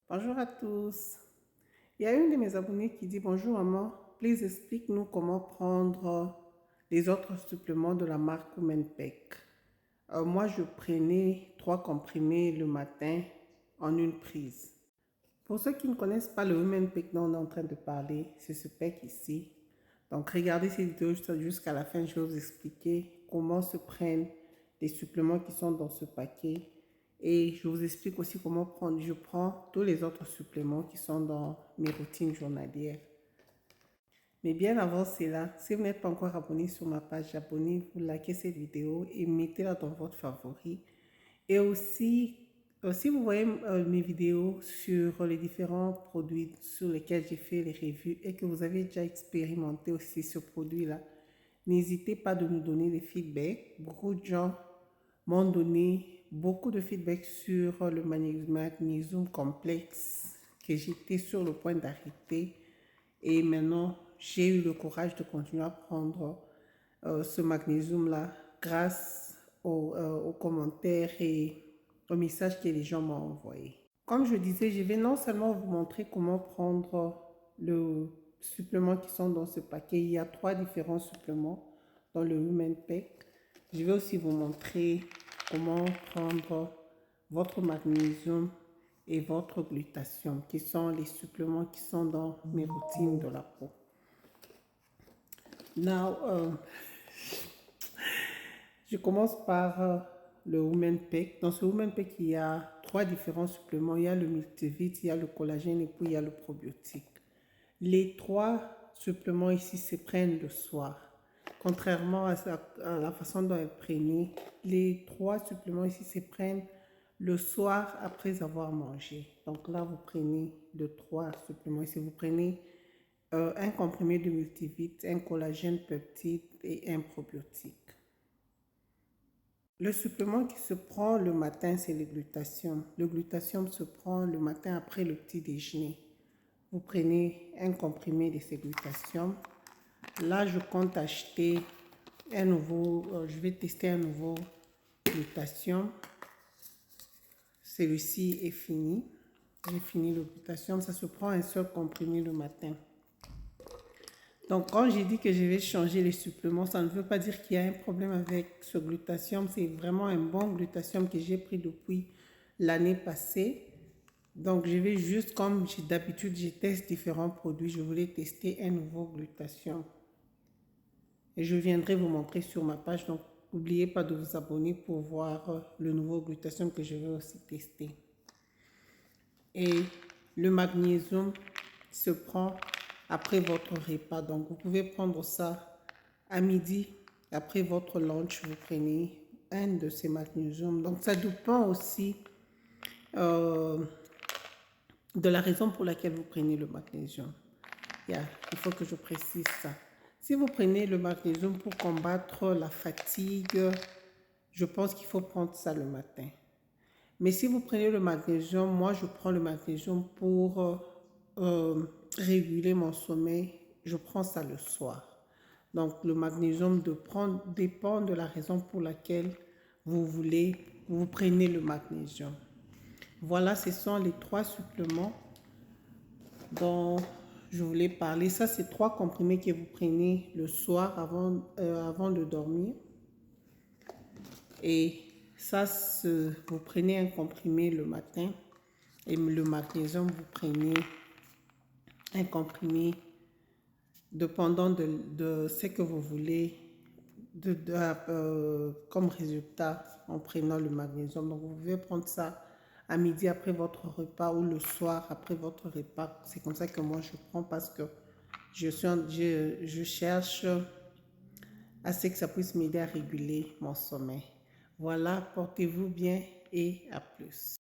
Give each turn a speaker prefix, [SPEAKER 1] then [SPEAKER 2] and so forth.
[SPEAKER 1] Bonjour à tous. Il y a une de mes abonnées qui dit: bonjour maman, please explique-nous comment prendre les autres suppléments de la marque Womenpec. Moi, je prenais 3 comprimés le matin en une prise. Pour ceux qui ne connaissent pas le Womenpec dont on est en train de parler, c'est ce pec ici. Donc, regardez cette vidéo jusqu'à la fin, je vais vous expliquer comment se prennent les suppléments qui sont dans ce paquet. Et je vous explique aussi comment prendre. Je prends tous les autres suppléments qui sont dans mes routines journalières. Mais bien avant cela, si vous n'êtes pas encore abonné sur ma page, abonnez-vous, likez cette vidéo et mettez-la dans votre favori. Et aussi, si vous voyez mes vidéos sur les différents produits sur lesquels j'ai fait les reviews et que vous avez déjà expérimenté aussi ce produit-là, n'hésitez pas de nous donner des feedbacks. Beaucoup de gens m'ont donné beaucoup de feedback sur le magnésium complexe que j'étais sur le point d'arrêter. Et maintenant, j'ai eu le courage de continuer à prendre ce magnésium-là grâce aux commentaires et aux messages que les gens m'ont envoyés. Comme je disais, je vais non seulement vous montrer comment prendre le supplément qui sont dans ce paquet. Il y a 3 différents suppléments dans le Womenpec. Je vais aussi vous montrer comment prendre votre magnésium et votre glutathion, qui sont les suppléments qui sont dans mes routines de la peau. Now, je commence par le Womenpec. Dans ce Womenpec, il y a 3 différents suppléments. Il y a le multivite, il y a le collagène et puis il y a le probiotique. Les 3 suppléments ici se prennent le soir. Contrairement à la façon dont elle prenait, les 3 suppléments ici se prennent le soir après avoir mangé. Donc là, vous prenez les 3 suppléments ici. Vous prenez un comprimé de multivite, un collagène peptide et un probiotique. Le supplément qui se prend le matin, c'est le glutathion. Le glutathion se prend le matin après le petit déjeuner. Vous prenez un comprimé de ces glutathion. Là, je compte acheter un nouveau, je vais tester un nouveau glutathion. Celui-ci est fini. J'ai fini le glutathion. Ça se prend un seul comprimé le matin. Donc, quand j'ai dit que je vais changer les suppléments, ça ne veut pas dire qu'il y a un problème avec ce glutathion. C'est vraiment un bon glutathion que j'ai pris depuis l'année passée. Donc, je vais juste, comme d'habitude, je teste différents produits. Je voulais tester un nouveau glutathion. Et je viendrai vous montrer sur ma page. Donc, n'oubliez pas de vous abonner pour voir le nouveau glutathion que je vais aussi tester. Et le magnésium se prend après votre repas. Donc, vous pouvez prendre ça à midi. Après votre lunch, vous prenez un de ces magnésiums. Donc, ça dépend aussi de la raison pour laquelle vous prenez le magnésium. Il faut que je précise ça. Si vous prenez le magnésium pour combattre la fatigue, je pense qu'il faut prendre ça le matin. Mais si vous prenez le magnésium, moi je prends le magnésium pour réguler mon sommeil, je prends ça le soir. Donc le magnésium dépend de la raison pour laquelle vous prenez le magnésium. Voilà, ce sont les 3 suppléments dont je voulais parler. Ça, c'est 3 comprimés que vous prenez le soir avant de dormir. Et ça, vous prenez un comprimé le matin. Et le magnésium, vous prenez un comprimé dépendant de ce que vous voulez comme résultat en prenant le magnésium. Donc, vous pouvez prendre ça à midi après votre repas ou le soir après votre repas. C'est comme ça que moi je prends parce que je cherche à ce que ça puisse m'aider à réguler mon sommeil. Voilà, portez-vous bien et à plus.